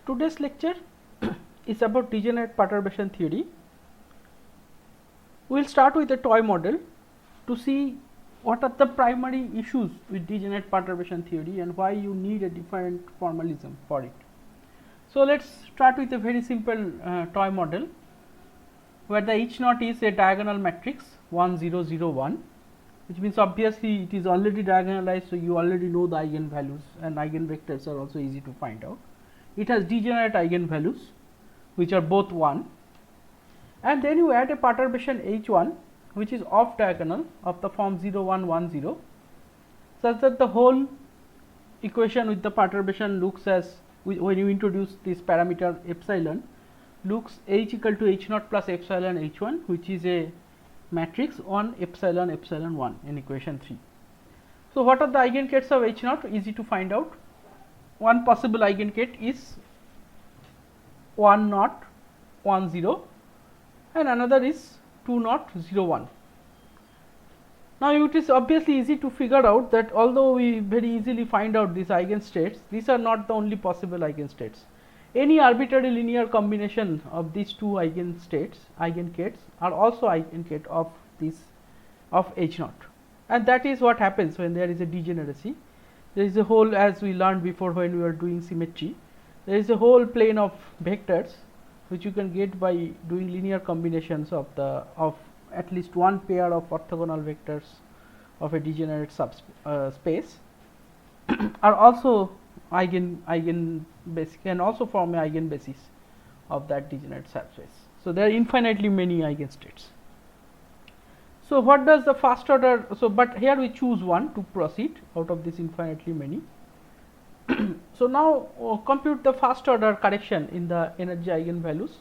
today's lecture is about degenerate perturbation theory. We will start with a toy model to see what are the primary issues with degenerate perturbation theory and why you need a different formalism for it. So, let us start with a very simple toy model where the H naught is a diagonal matrix 1 0 0 1, which means obviously it is already diagonalized. So, you already know the eigenvalues and eigenvectors are also easy to find out. It has degenerate eigenvalues which are both 1, and then you add a perturbation H 1 which is off diagonal of the form 0 1 1 0, such that the whole equation with the perturbation looks as, when you introduce this parameter epsilon, looks H equal to H naught plus epsilon H 1, which is a matrix on epsilon epsilon 1 in equation 3. So, what are the eigengates of H naught? Easy to find out. One possible eigengate is 1 naught 1 0 and another is 2 naught 0 1. Now, it is obviously easy to figure out that although we very easily find out these eigenstates, these are not the only possible eigenstates. Any arbitrary linear combination of these two eigengates are also eigengate of this of H naught, and that is what happens when there is a degeneracy. There is a whole, as we learned before when we were doing symmetry, there is a whole plane of vectors which you can get by doing linear combinations of at least one pair of orthogonal vectors of a degenerate space are also can also form a eigenbasis of that degenerate subspace. So, there are infinitely many eigenstates. So, what does the first order? So, but here we choose one to proceed out of this infinitely many. So, now compute the first order correction in the energy eigenvalues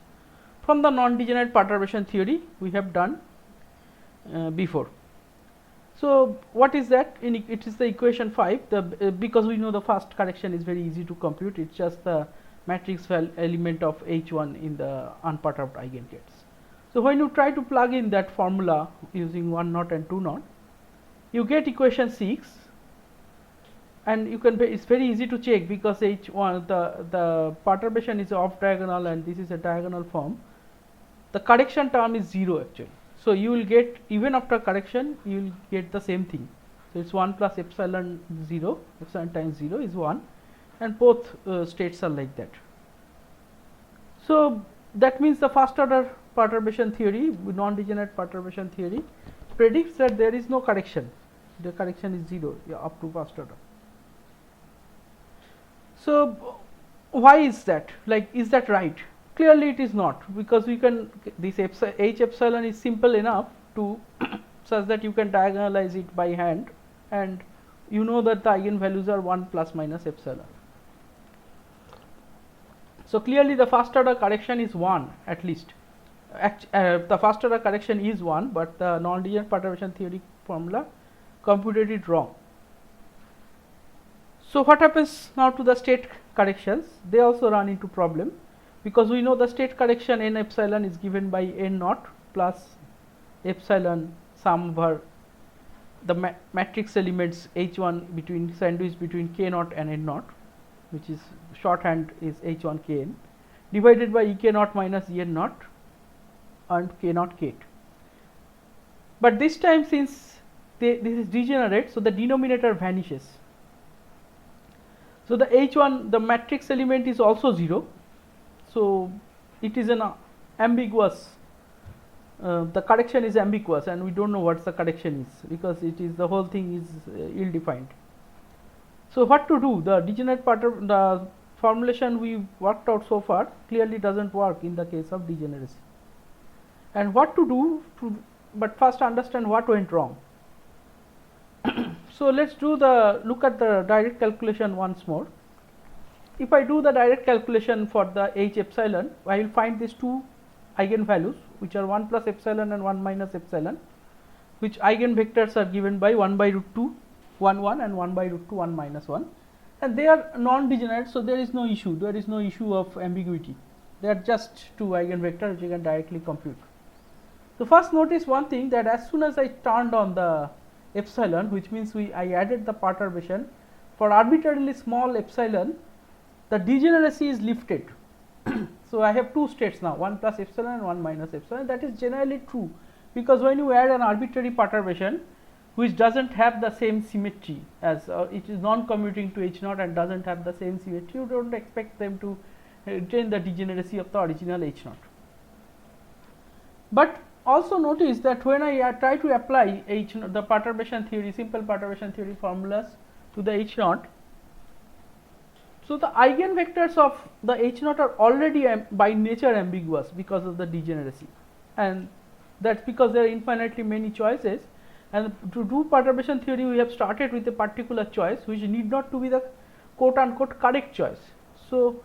from the non-degenerate perturbation theory we have done before. So, what is that? It is the equation 5. Because we know the first correction is very easy to compute, it is just the matrix element of H 1 in the unperturbed eigengates. So, when you try to plug in that formula using 1 naught and 2 naught, you get equation 6, and you can, it is very easy to check because H 1 the perturbation is off diagonal and this is a diagonal form. The correction term is 0 actually. So, you will get, even after correction you will get the same thing. So, it is 1 plus epsilon 0, epsilon times 0 is 1, and both states are like that. So, that means the first order perturbation theory, non-degenerate perturbation theory, predicts that there is no correction, the correction is 0 up to first order. So, why is that? Like, is that right? Clearly it is not, because we can, this H epsilon is simple enough to such that you can diagonalize it by hand, and you know that the eigenvalues are 1 plus minus epsilon. So, clearly the first order correction is 1 at least. The first order correction is 1, but the non-degenerate perturbation theory formula computed it wrong. So, what happens now to the state corrections? They also run into problem, because we know the state correction n epsilon is given by n naught plus epsilon sum over the matrix elements H 1 between sandwich between k naught and n naught, which is shorthand is H 1 k n, divided by E k naught minus E n naught and k naught k. But this time, since this is degenerate, so the denominator vanishes. So, the H 1, the matrix element is also 0. So, it is an ambiguous, the correction is ambiguous and we do not know what the correction is, because it is, the whole thing is ill defined. So, what to do? The degenerate the formulation we worked out so far clearly does not work in the case of degeneracy. And what to do but first understand what went wrong. So, let us look at the direct calculation once more. If I do the direct calculation for the H epsilon, I will find these two eigenvalues which are 1 plus epsilon and 1 minus epsilon, which eigenvectors are given by 1 by root 2 1 1 and 1 by root 2 1 minus 1, and they are non-degenerate. So, there is no issue, of ambiguity, they are just two eigenvectors which you can directly compute. So, first notice one thing, that as soon as I turned on the epsilon, which means I added the perturbation for arbitrarily small epsilon, the degeneracy is lifted. So I have two states now, 1 plus epsilon and 1 minus epsilon. That is generally true, because when you add an arbitrary perturbation which does not have the same symmetry as it is non-commuting to H naught and does not have the same symmetry, you do not expect them to retain the degeneracy of the original H naught. But also notice that when I try to apply H naught, the perturbation theory, simple perturbation theory formulas to the H naught, so the eigenvectors of the H naught are already by nature ambiguous because of the degeneracy, and that is because there are infinitely many choices, and to do perturbation theory we have started with a particular choice which need not to be the quote unquote correct choice. So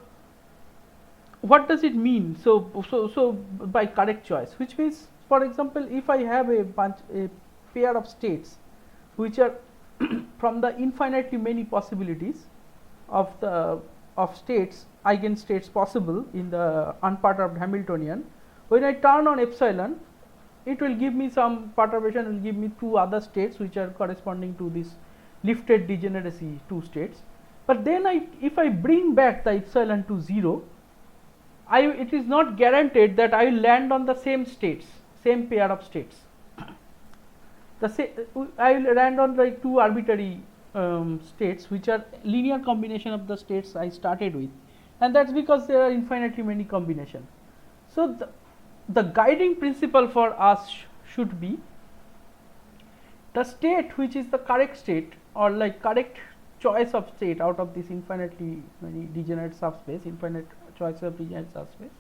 what does it mean? So by correct choice, which means, for example, if I have a pair of states which are from the infinitely many possibilities of states, eigenstates possible in the unperturbed Hamiltonian, when I turn on epsilon, it will give me some perturbation, will give me two other states which are corresponding to this lifted degeneracy two states. But then if I bring back the epsilon to 0, it is not guaranteed that I will land on the same states, same pair of states. I will land on like two arbitrary states which are linear combination of the states I started with, and that is because there are infinitely many combinations. So the guiding principle for us should be the state which is the correct state, or like correct choice of state out of this infinitely many degenerate subspace, infinite choice of degenerate subspace,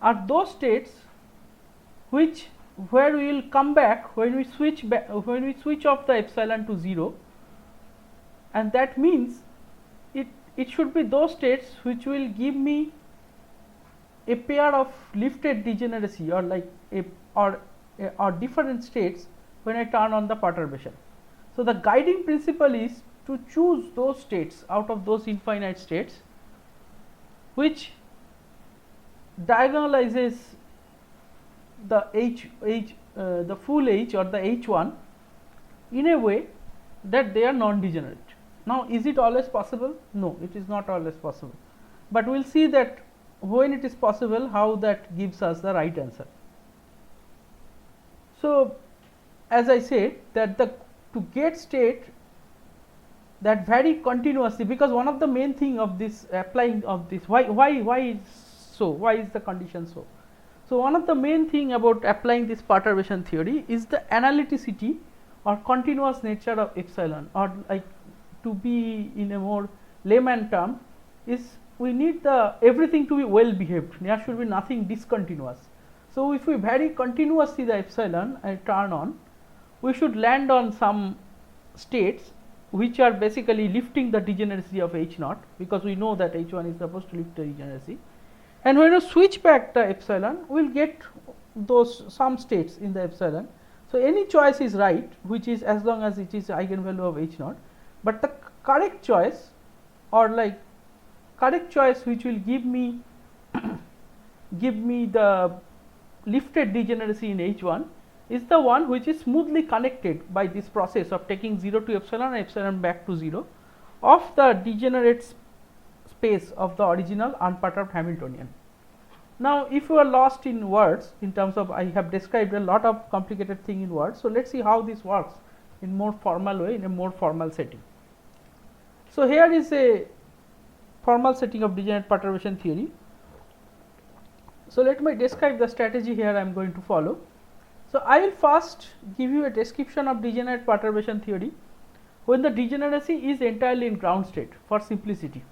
are those states where we will come back when we switch off the epsilon to 0, and that means it should be those states which will give me a pair of lifted degeneracy, or like or different states when I turn on the perturbation. So the guiding principle is to choose those states out of those infinite states which diagonalizes the the full H or the H1 in a way that they are non-degenerate. Now, is it always possible? No, it is not always possible, but we will see that when it is possible, how that gives us the right answer. So, as I said that to get state that vary continuously, because one of the main thing of this applying of this, why is so, why is the condition so? So, one of the main thing about applying this perturbation theory is the analyticity or continuous nature of epsilon, or like to be in a more layman term is we need everything to be well behaved, there should be nothing discontinuous. So, if we vary continuously the epsilon and turn on, we should land on some states which are basically lifting the degeneracy of H naught, because we know that H1 is supposed to lift the degeneracy, and when you switch back the epsilon, we will get those some states in the epsilon. So, any choice is right, which is as long as it is eigenvalue of H naught, but the correct choice, or like correct choice which will give me the lifted degeneracy in H1 is the one which is smoothly connected by this process of taking 0 to epsilon and epsilon back to 0 of the degenerate space of the original unperturbed Hamiltonian. Now, if you are lost in words in terms of, I have described a lot of complicated thing in words. So, let us see how this works in more formal way, in a more formal setting. So, here is a formal setting of degenerate perturbation theory. So, let me describe the strategy here I am going to follow. So, I will first give you a description of degenerate perturbation theory when the degeneracy is entirely in ground state for simplicity.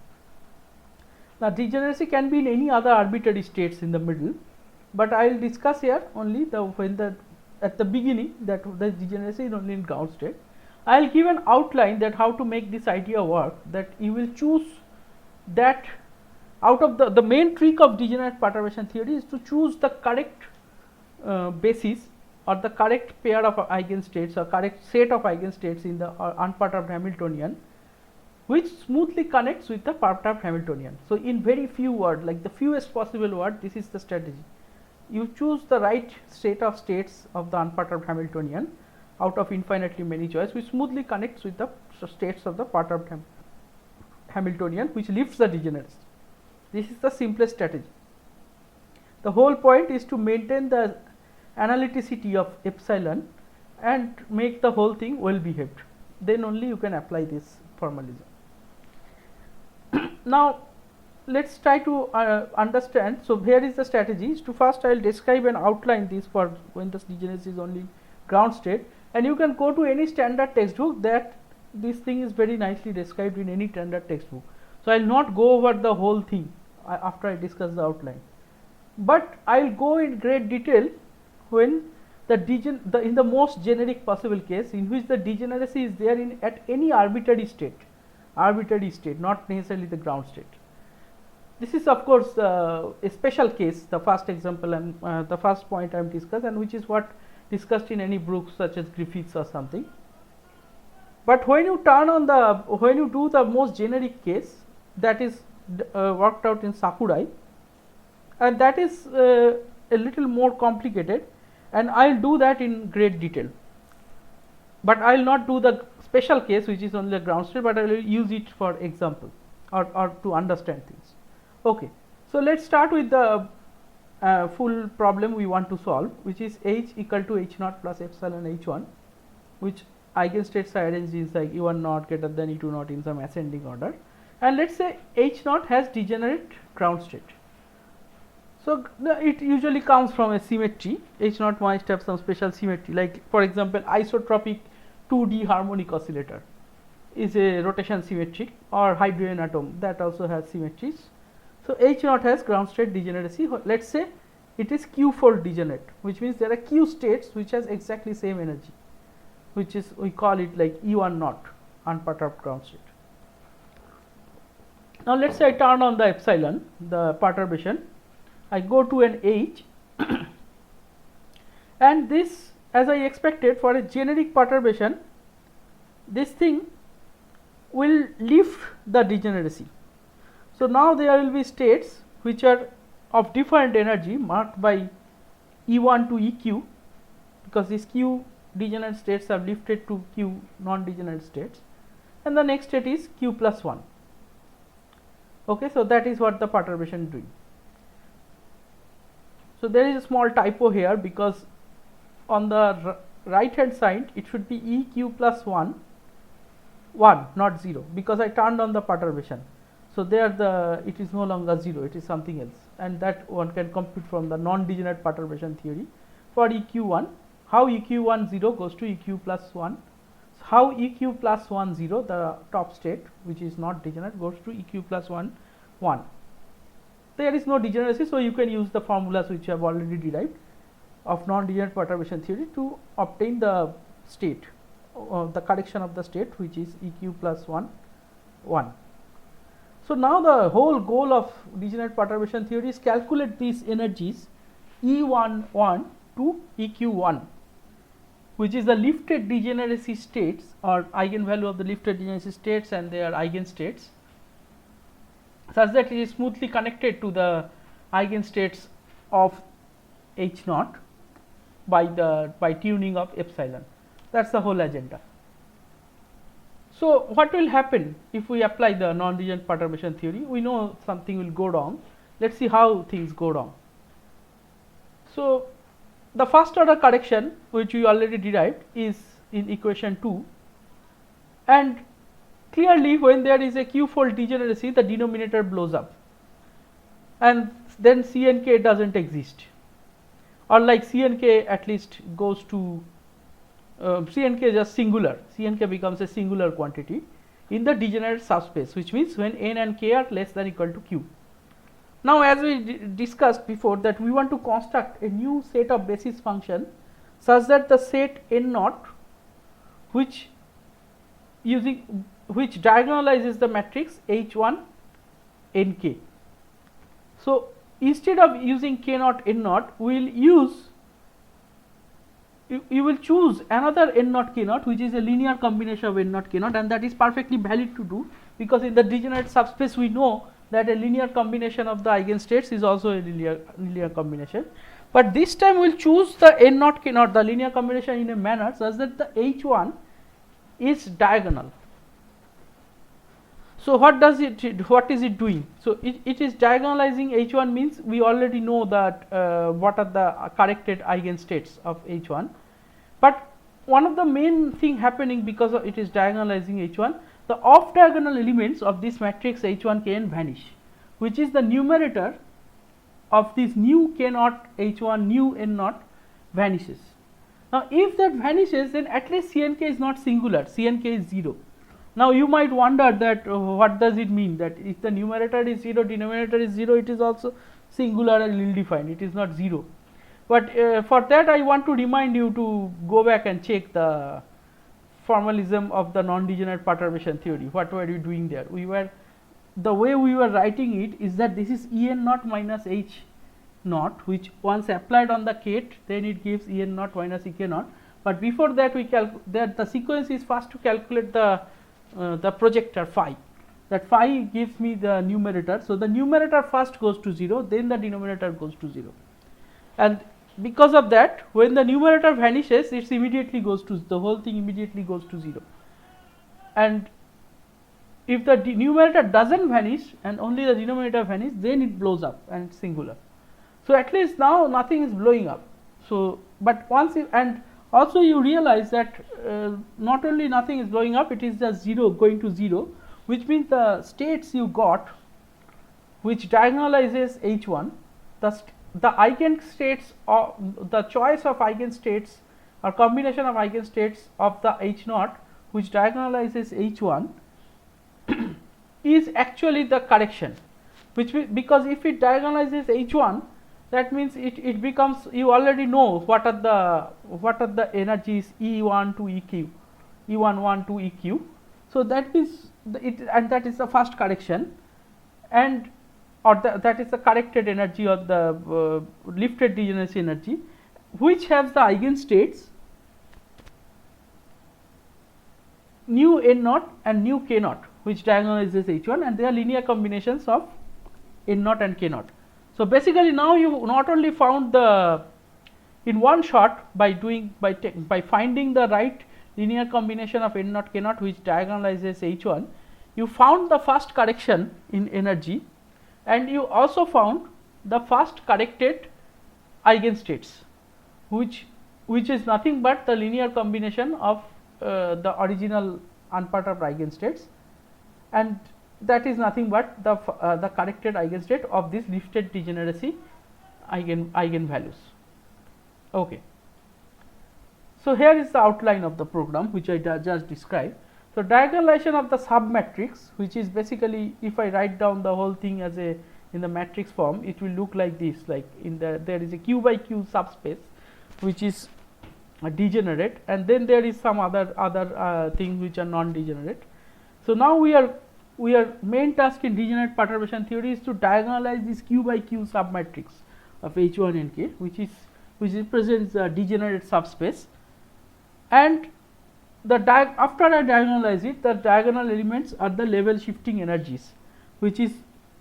Now, degeneracy can be in any other arbitrary states in the middle, but I will discuss here only at the beginning that the degeneracy is only in ground state. I will give an outline that how to make this idea work, that you will choose that out of the main trick of degenerate perturbation theory is to choose the correct basis or the correct pair of eigenstates or correct set of eigenstates in the unperturbed Hamiltonian, which smoothly connects with the perturbed Hamiltonian. So, in very few words, like the fewest possible word, this is the strategy. You choose the right set of states of the unperturbed Hamiltonian out of infinitely many choices, which smoothly connects with the states of the perturbed Hamiltonian, which lifts the degeneracy. This is the simplest strategy. The whole point is to maintain the analyticity of epsilon and make the whole thing well behaved. Then only you can apply this formalism. Now let us try to understand. So here is the strategy. So first I will describe and outline this for when the degeneracy is only ground state, and you can go to any standard textbook that this thing is very nicely described in any standard textbook. So I will not go over the whole thing after I discuss the outline, but I will go in great detail when in the most generic possible case in which the degeneracy is there in at any arbitrary state, not necessarily the ground state. This is of course a special case, the first example and the first point I am discussed, and which is what discussed in any books such as Griffiths or something. But when you do the most generic case, that is worked out in Sakurai, and that is a little more complicated, and I will do that in great detail. But I will not do the special case which is only a ground state, but I will use it for example or to understand things. Okay. So let us start with the full problem we want to solve, which is H equal to H naught plus epsilon H1, which eigenstates are arranged is like E1 naught greater than E2 naught in some ascending order, and let us say H naught has degenerate ground state. So it usually comes from a symmetry. H naught must have some special symmetry, like for example isotropic 2D harmonic oscillator is a rotation symmetric, or hydrogen atom that also has symmetries. So H naught has ground state degeneracy. Let us say it is Q4 degenerate, which means there are Q states which has exactly same energy, which is we call it like E1 naught unperturbed ground state. Now let us say I turn on the epsilon, the perturbation, I go to an H and this, as I expected for a generic perturbation, this thing will lift the degeneracy. So now there will be states which are of different energy marked by E1 to EQ, because these Q degenerate states are lifted to Q non-degenerate states, and the next state is Q plus 1. Okay, so that is what the perturbation is doing. So there is a small typo here, because on the right hand side it should be EQ plus 1 not 0, because I turned on the perturbation. So there it is no longer 0, it is something else, and that one can compute from the non-degenerate perturbation theory for EQ1, how EQ1 0 goes to EQ plus 1, how EQ plus 1 0, the top state which is not degenerate, goes to EQ plus 1 1. There is no degeneracy, so you can use the formulas which you have already derived of non-degenerate perturbation theory to obtain the state, the correction of the state, which is EQ plus 1 1. So now the whole goal of degenerate perturbation theory is calculate these energies E11 to EQ1, which is the lifted degeneracy states or eigenvalue of the lifted degeneracy states and their eigenstates, such that it is smoothly connected to the eigenstates of H naught by tuning of epsilon. That is the whole agenda. So what will happen if we apply the non-degenerate perturbation theory? We know something will go wrong. Let us see how things go wrong. So the first order correction, which we already derived, is in equation 2, and clearly when there is a Q-fold degeneracy, the denominator blows up, and then C and K does not exist, or like C and K at least goes to C and K is just singular. C and K becomes a singular quantity in the degenerate subspace, which means when n and k are less than or equal to q. Now, as we discussed before, that we want to construct a new set of basis function such that the set n naught, which diagonalizes the matrix H1 nk. So instead of using k naught n naught, we will use you will choose another n naught k naught, which is a linear combination of n naught k naught, and that is perfectly valid to do, because in the degenerate subspace we know that a linear combination of the eigenstates is also a linear combination. But this time we will choose the n naught k naught, the linear combination, in a manner such that the H1 is diagonal. So what does what is it doing? So it is diagonalizing H1, means we already know that what are the corrected eigenstates of H1, but one of the main thing happening because of it is diagonalizing H1, the off diagonal elements of this matrix H1 Kn vanish, which is the numerator of this nu K naught H1 nu N naught vanishes. Now if that vanishes, then at least Cnk is not singular, Cnk is 0. Now you might wonder that what does it mean, that if the numerator is 0, denominator is 0, it is also singular and ill defined, it is not 0. But for that I want to remind you to go back and check the formalism of the non-degenerate perturbation theory. What were you doing there? The way we were writing it is that this is En naught minus H naught, which once applied on the kate, then it gives En naught minus Ek naught. But before that the sequence is first to calculate the projector phi. That phi gives me the numerator. So the numerator first goes to 0, then the denominator goes to 0, and because of that, when the numerator vanishes, it immediately goes to, the whole thing immediately goes to 0. And if the numerator doesn't vanish and only the denominator vanishes, then it blows up and it's singular. So at least now nothing is blowing up. So but once you, and also you realize that not only nothing is blowing up, it is just 0 going to 0, which means the states you got which diagonalizes H1, the eigenstates, or the choice of eigenstates or combination of eigenstates of the H naught which diagonalizes H1 is actually the correction, which because if it diagonalizes H1, that means it becomes, you already know what are the energies E1 to EQ, E11 to EQ. So that means and that is the first correction, and or that is the corrected energy or the lifted degeneracy energy, which has the eigenstates nu N naught and nu K naught, which diagonalizes H1, and they are linear combinations of N naught and K naught. So basically now you not only found the, in one shot, by finding the right linear combination of N naught K naught which diagonalizes H1, you found the first correction in energy, and you also found the first corrected eigenstates, which is nothing but the linear combination of the original unperturbed eigenstates, and that is nothing but the corrected eigenstate of this lifted degeneracy eigenvalues. Okay. So here is the outline of the program which I just described. So diagonalization of the submatrix, which is basically, if I write down the whole thing as in the matrix form, it will look like this, like there is a Q by Q subspace which is a degenerate, and then there is some other things which are non-degenerate. So now we are main task in degenerate perturbation theory is to diagonalize this Q by Q submatrix of H1 and K, which represents the degenerate subspace, and after I diagonalize it, the diagonal elements are the level shifting energies, which is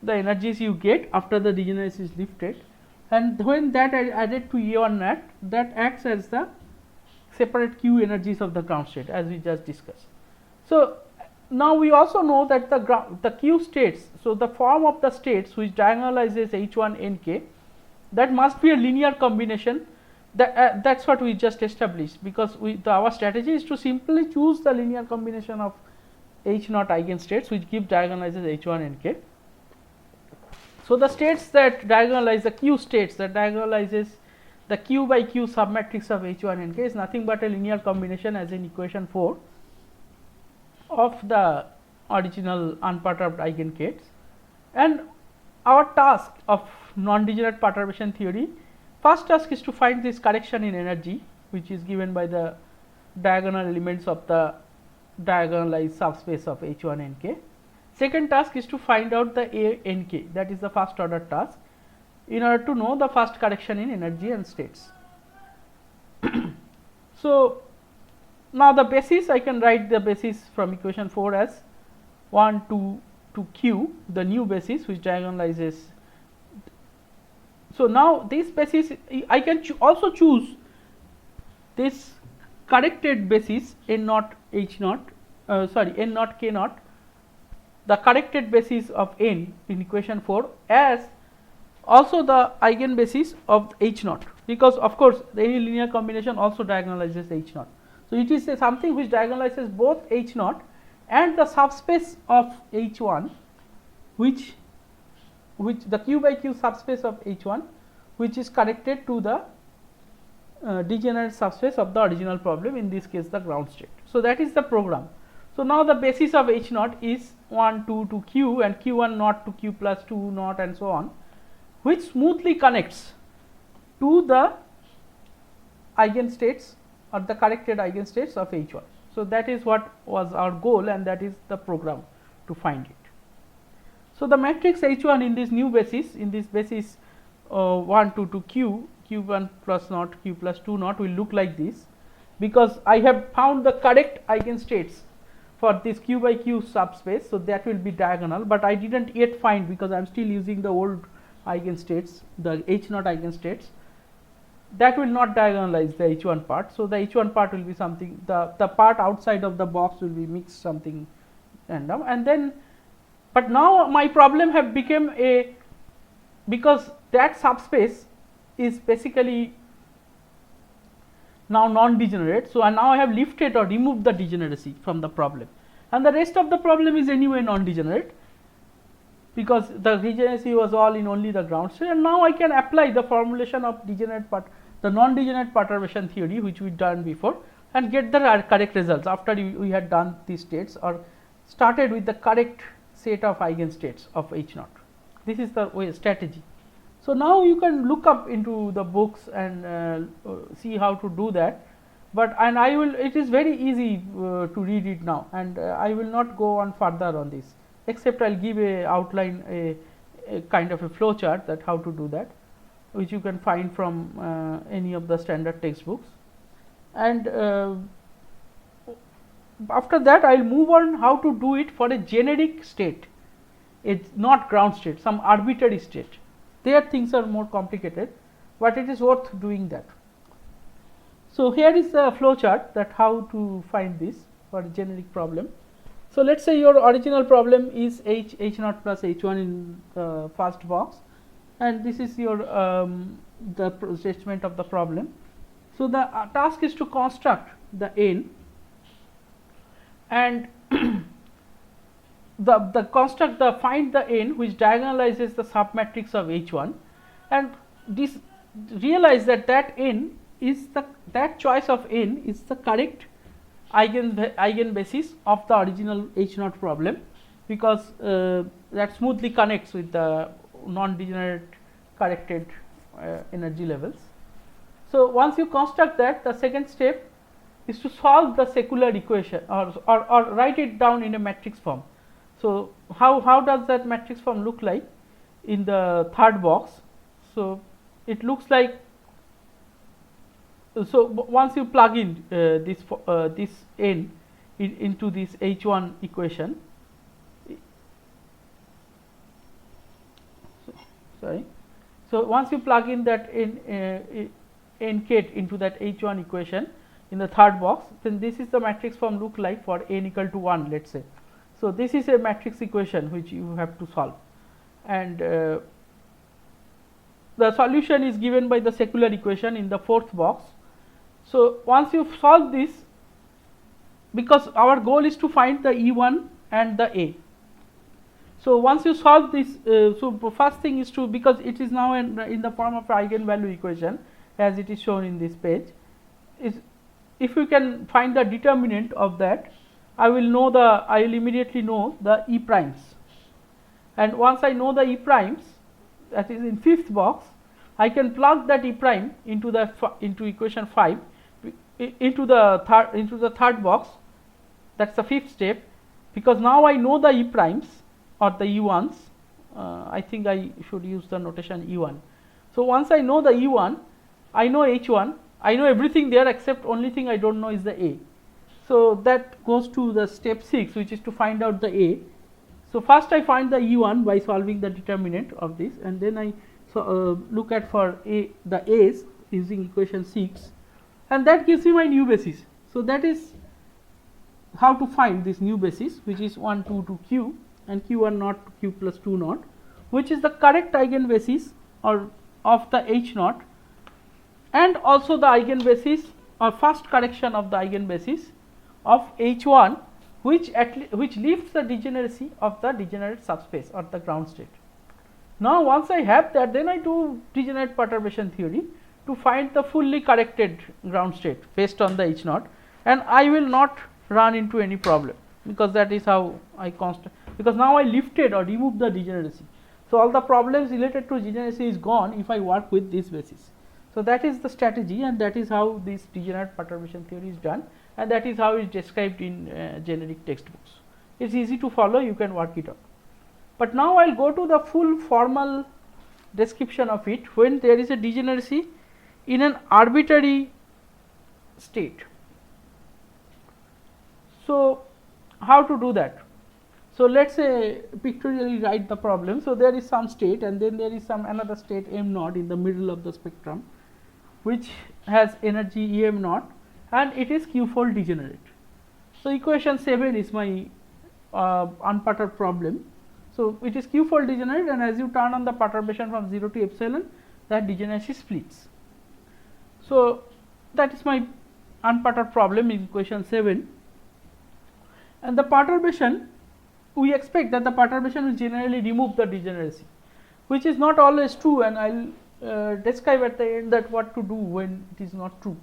the energies you get after the degeneracy is lifted, and when that I added to E1 net, that acts as the separate Q energies of the ground state, as we just discussed. So now we also know that the Q states, so the form of the states which diagonalizes H1 Nk, that must be a linear combination. That's what we just established, because our strategy is to simply choose the linear combination of H naught eigenstates which give diagonalizes H1 Nk. So the states that diagonalize, the Q states that diagonalizes the Q by Q submatrix of H1 Nk is nothing but a linear combination, as in equation 4, of the original unperturbed eigenstates. And our task of non-degenerate perturbation theory, first task is to find this correction in energy, which is given by the diagonal elements of the diagonalized subspace of H1 Nk. Second task is to find out the A Nk, that is the first order task, in order to know the first correction in energy and states. So now the basis, I can write the basis from equation 4 as 1 to Q, the new basis which diagonalizes. So now this basis, I can also choose this corrected basis N naught H naught, N naught K naught, the corrected basis of n in equation 4 as also the eigenbasis of H naught, because of course any linear combination also diagonalizes H naught. So, it is something which diagonalizes both H naught and the subspace of H 1, which the q by q subspace of H 1, which is connected to the degenerate subspace of the original problem, in this case the ground state. So, that is the program. So, now the basis of H naught is 1 2 to q and q 1 naught to q plus 2 naught and so on, which smoothly connects to the eigenstates or the corrected eigenstates of H 1. So, that is what was our goal, and that is the program to find it. So, the matrix H 1 in this new basis, in this basis 1 2 to q 1 plus naught q plus 2 naught will look like this, because I have found the correct eigenstates for this q by q subspace. So, that will be diagonal, but I did not yet find, because I am still using the old eigenstates, the H naught eigenstates, that will not diagonalize the H 1 part. So, the H 1 part will be something, the part outside of the box will be mixed something random, and then, but now my problem have become a, because that subspace is basically now non-degenerate. So, now I have lifted or removed the degeneracy from the problem, and the rest of the problem is anyway non-degenerate, because the degeneracy was all in only the ground state, and now I can apply the formulation of degenerate part, the non-degenerate perturbation theory, which we done before, and get the correct results after we had done these states or started with the correct set of eigenstates of H naught. This is the way strategy. So, now you can look up into the books and see how to do that, but and I will, it is very easy to read it now, and I will not go on further on this, except I will give a outline, a kind of a flow chart, that how to do that, which you can find from any of the standard textbooks. And after that I will move on how to do it for a generic state, it's not ground state, some arbitrary state. There things are more complicated, but it is worth doing that. So, here is the flow chart, that how to find this for a generic problem. So, let us say your original problem is H naught plus H 1 in the first box, and this is your the statement of the problem. So, the task is to construct the n, and the construct the find the n which diagonalizes the submatrix of H 1, and this realize that n is the, that choice of n is the correct eigenbasis of the original H naught problem, because that smoothly connects with the non-degenerate corrected energy levels. So, once you construct that, the second step is to solve the secular equation or write it down in a matrix form. So, how does that matrix form look like in the third box? So, it looks like, so once you plug in this n into this H 1 equation, so once you plug in that n ket into that H 1 equation in the third box, then this is the matrix form look like for n equal to 1, let us say. So, this is a matrix equation which you have to solve, and the solution is given by the secular equation in the fourth box. So, once you solve this, because our goal is to find the E 1 and the A. So, once you solve this, so first thing is to, because it is now in the form of eigenvalue equation as it is shown in this page, is if you can find the determinant of that, I will immediately know the E primes, and once I know the E primes, that is in fifth box, I can plug that E prime into the into equation 5 into the third box. That is the fifth step, because now I know the E primes or the E 1s. I think I should use the notation E 1. So, once I know the E 1, I know H 1, I know everything there except only thing I do not know is the A. So, that goes to the step 6, which is to find out the A. So, first I find the E 1 by solving the determinant of this, and then I look at for the A's using equation 6, and that gives me my new basis. So, that is how to find this new basis, which is 1 2 to q, and q1 naught to q plus 2 naught, which is the correct eigenbasis or of the h naught, and also the eigenbasis or first correction of the eigenbasis of h1, which lifts the degeneracy of the degenerate subspace or the ground state. Now, once I have that, then I do degenerate perturbation theory to find the fully corrected ground state based on the h naught, and I will not run into any problem, because that is how I because now I lifted or removed the degeneracy. So, all the problems related to degeneracy is gone if I work with this basis. So, that is the strategy, and that is how this degenerate perturbation theory is done, and that is how it is described in generic textbooks. It is easy to follow, you can work it out. But now I will go to the full formal description of it when there is a degeneracy in an arbitrary state. So, how to do that? So, let us say pictorially write the problem. So, there is some state, and then there is some another state m naught in the middle of the spectrum, which has energy em naught, and it is q-fold degenerate. So, equation 7 is my unperturbed problem. So, it is q-fold degenerate, and as you turn on the perturbation from 0 to epsilon, that degeneracy splits. So, that is my unperturbed problem in equation 7, and the perturbation, we expect that the perturbation will generally remove the degeneracy, which is not always true, and I will describe at the end that what to do when it is not true.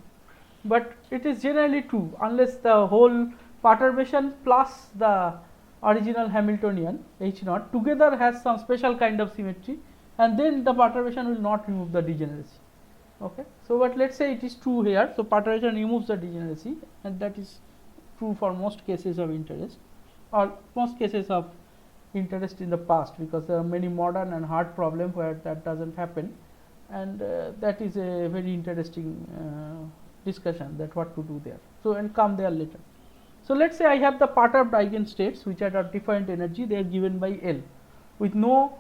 But it is generally true unless the whole perturbation plus the original Hamiltonian h naught together has some special kind of symmetry, and then the perturbation will not remove the degeneracy. Okay. So, but let us say it is true here. So, perturbation removes the degeneracy, and that is true for most cases of interest, or most cases of interest in the past, because there are many modern and hard problems where that does not happen, and that is a very interesting discussion, that what to do there. So, and come there later. So, let us say I have the perturbed eigenstates which are at different energy, they are given by L with no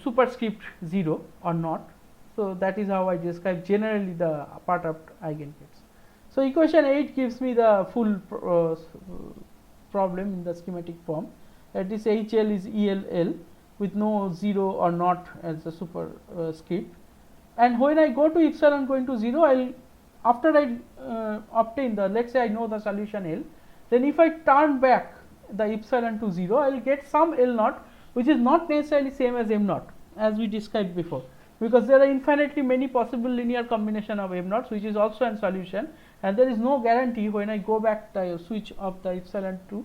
superscript 0 or not. So, that is how I describe generally the perturbed eigenstates. So, equation 8 gives me the full problem in the schematic form, that is HL is ELL with no 0 or not as a superscript, and when I go to epsilon going to 0, I will, after I obtain the, let us say I know the solution L, then if I turn back the epsilon to 0, I will get some L naught, which is not necessarily same as m naught, as we described before, because there are infinitely many possible linear combination of m naughts, which is also a solution, and there is no guarantee when I go back the switch of the epsilon to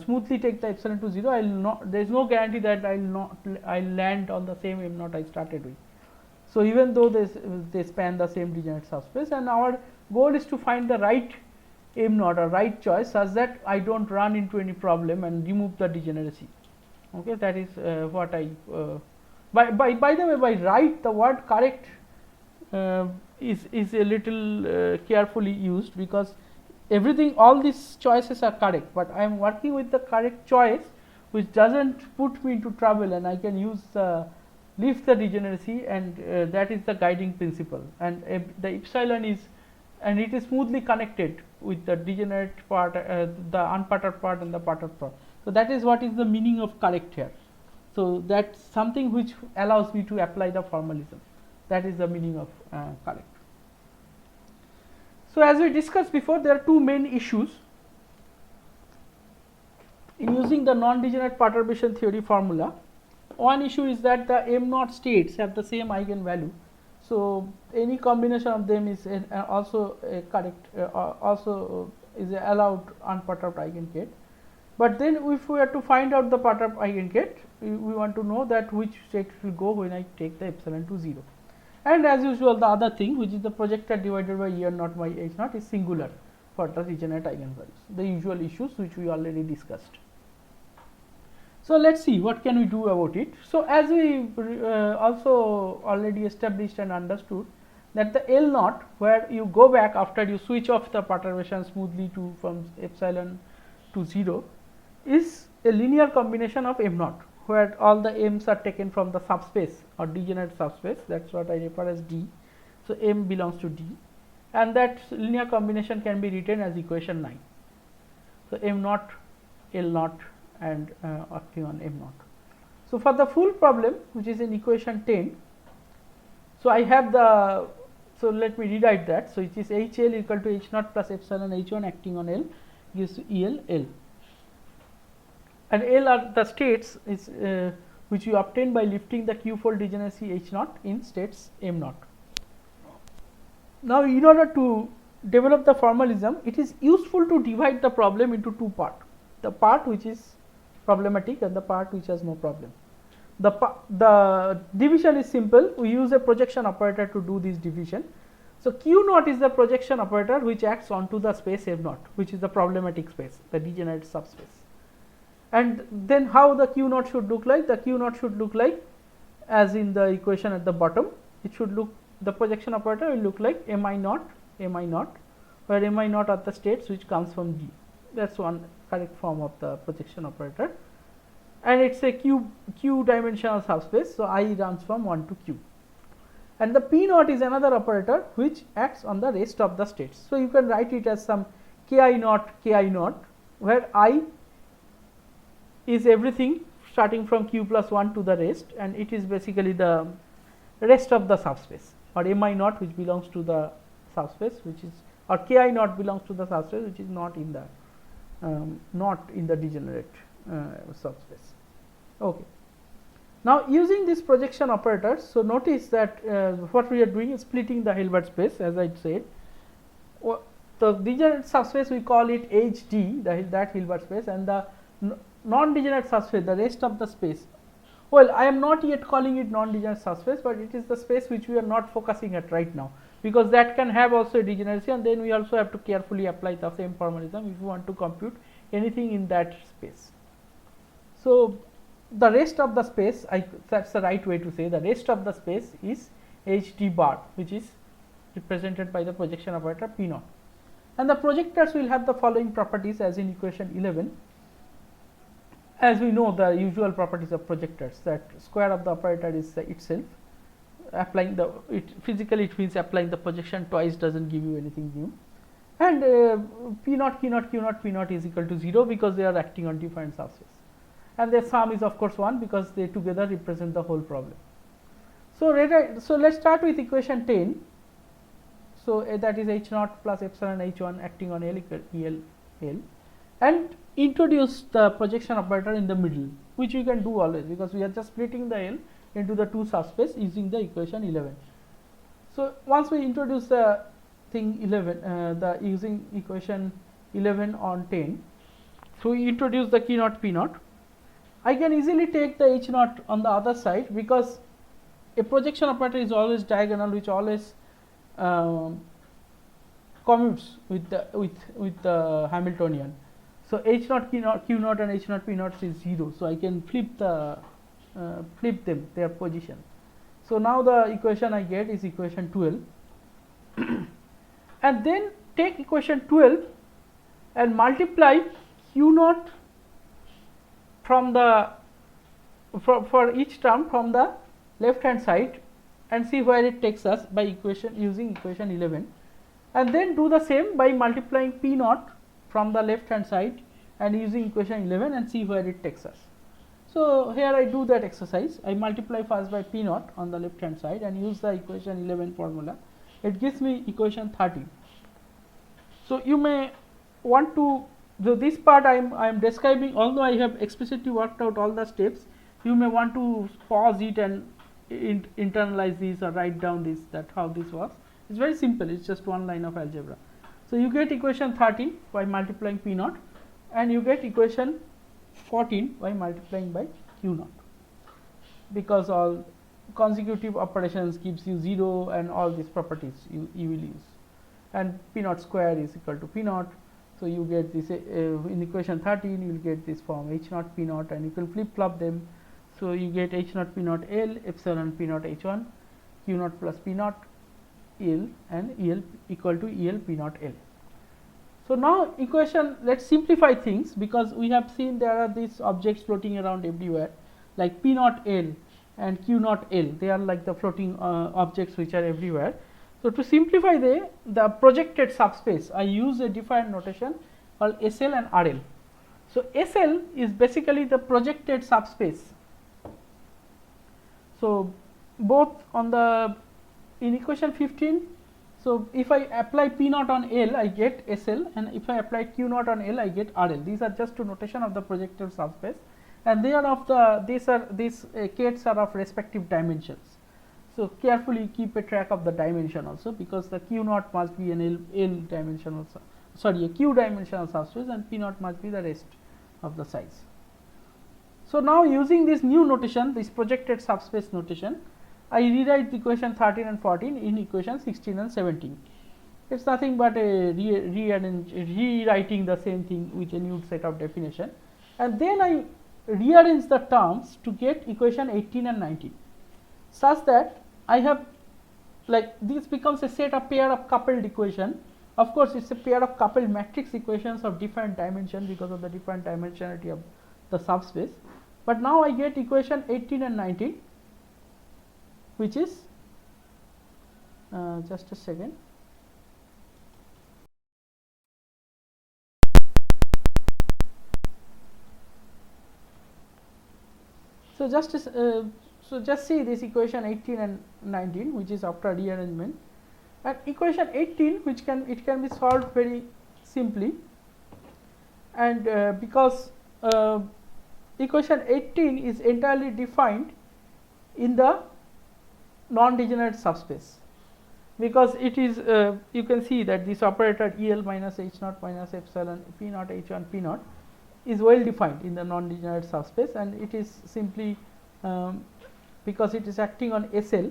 smoothly take the epsilon to 0, I will not, there is no guarantee that I will not, I will land on the same m naught I started with. So, even though they span the same degenerate subspace, and our goal is to find the right m naught or right choice such that I do not run into any problem and remove the degeneracy. Okay, that is what I by the way, by right, the word correct is a little carefully used, because everything, all these choices are correct, but I am working with the correct choice which does not put me into trouble, and I can use lift the degeneracy, and that is the guiding principle, and the epsilon is, and it is smoothly connected with the degenerate part, the unperturbed part and the perturbed part. So, that is what is the meaning of correct here. So, that is something which allows me to apply the formalism, that is the meaning of correct. So, as we discussed before, there are two main issues in using the non-degenerate perturbation theory formula. One issue is that the m naught states have the same eigenvalue. So, any combination of them is also a correct, also is a allowed unperturbed eigengate. But then if we are to find out the perturbed eigengate, we want to know that which state will go when I take the epsilon to 0. And as usual, the other thing, which is the projector divided by E naught by H naught, is singular for the degenerate eigenvalues, the usual issues which we already discussed. So, let us see what can we do about it. So, as we also already established and understood that the L naught, where you go back after you switch off the perturbation smoothly to from epsilon to 0, is a linear combination of m naught, where all the m's are taken from the subspace or degenerate subspace, that is what I refer as D. So, m belongs to D, and that linear combination can be written as equation 9. So, m naught, L naught and acting on m naught. So, for the full problem, which is in equation 10, so I have the, so let me rewrite that. So, it is H L equal to H naught plus epsilon H 1 acting on L gives E L L, and L are the states is which you obtain by lifting the q fold degeneracy H naught in states m naught. Now, in order to develop the formalism, it is useful to divide the problem into two parts, the part which is problematic and the part which has no problem. The division is simple, we use a projection operator to do this division. So, q naught is the projection operator which acts onto the space m naught, which is the problematic space, the degenerate subspace. And then how the q naught should look like? The q naught should look like as in the equation at the bottom. It should look, the projection operator will look like mi naught, where mi naught are the states which comes from G. That is one correct form of the projection operator, and it is a q dimensional subspace. So, I runs from 1 to q, and the p naught is another operator which acts on the rest of the states. So, you can write it as some ki naught, where I is everything starting from q plus 1 to the rest, and it is basically the rest of the subspace, or mi naught which belongs to the subspace, which is, or ki naught belongs to the subspace which is not in the degenerate subspace. Okay. Now, using this projection operators, so notice that what we are doing is splitting the Hilbert space, as I said. The degenerate subspace we call it HD, that Hilbert space, and the non-degenerate subspace, the rest of the space. Well, I am not yet calling it non-degenerate subspace, but it is the space which we are not focusing at right now, because that can have also a degeneracy, and then we also have to carefully apply the same formalism if you want to compute anything in that space. So, the rest of the space, that is the right way to say, the rest of the space is HD bar, which is represented by the projection operator P naught, and the projectors will have the following properties as in equation 11. As we know, the usual properties of projectors, that square of the operator is itself, applying the, physically it means applying the projection twice does not give you anything new, and P naught, Q naught, Q naught, P naught is equal to 0 because they are acting on different subspace, and their sum is of course 1 because they together represent the whole problem. So, let us start with equation 10. So, that is H naught plus epsilon H 1 acting on L equal E L L, and introduce the projection operator in the middle, which we can do always because we are just splitting the L into the two subspace using the equation 11. So, once we introduce the thing 11, using equation 11 on 10, so we introduce the Q naught P naught. I can easily take the H naught on the other side because a projection operator is always diagonal, which always commutes with the Hamiltonian. So, H naught Q naught and H naught P naught is 0. So, I can flip them their position. So, now the equation I get is equation 12 and then take equation 12 and multiply Q naught from the for each term from the left hand side and see where it takes us by using equation 11, and then do the same by multiplying P naught from the left hand side and using equation 11 and see where it takes us. So, here I do that exercise. I multiply first by P naught on the left hand side and use the equation 11 formula. It gives me equation 13. So, you may want to, so this part I am describing, although I have explicitly worked out all the steps, you may want to pause it and internalize this or write down this, that how this works. It is very simple, it is just one line of algebra. So, you get equation 13 by multiplying P naught, and you get equation 14 by multiplying by Q naught, because all consecutive operations gives you 0 and all these properties you will use, and P naught square is equal to P naught. So, you get this in equation 13 you will get this form H naught P naught, and you can flip flop them. So, you get H naught P naught L epsilon P naught H 1 Q naught plus P naught L and E L equal to E L P naught L. So, now equation, let us simplify things, because we have seen there are these objects floating around everywhere like P naught L and Q naught L, they are like the floating objects which are everywhere. So, to simplify the projected subspace, I use a different notation called SL and RL. So, SL is basically the projected subspace. So, both on the in equation 15. So, if I apply P naught on L, I get SL, and if I apply Q naught on L, I get RL. These are just two notation of the projected subspace, and they are of the these k's are of respective dimensions. So, carefully keep a track of the dimension also, because the Q naught must be an L dimensional, sorry, a Q dimensional subspace, and P naught must be the rest of the size. So, now using this new notation, this projected subspace notation, I rewrite the equation 13 and 14 in equation 16 and 17. It is nothing but a rewriting the same thing with a new set of definition, and then I rearrange the terms to get equation 18 and 19, such that I have, like, this becomes a set of pair of coupled equation. Of course, it is a pair of coupled matrix equations of different dimension because of the different dimensionality of the subspace. But now I get equation 18 and 19, which is just a second. So, just see this equation 18 and 19, which is after rearrangement, and equation 18, which can be solved very simply, and because equation 18 is entirely defined in the non-degenerate subspace, because it is you can see that this operator EL minus H naught minus epsilon P naught H1 P naught is well defined in the non-degenerate subspace, and it is simply because it is acting on SL.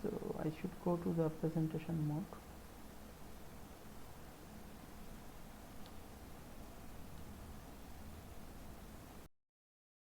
So, I should go to the presentation mode.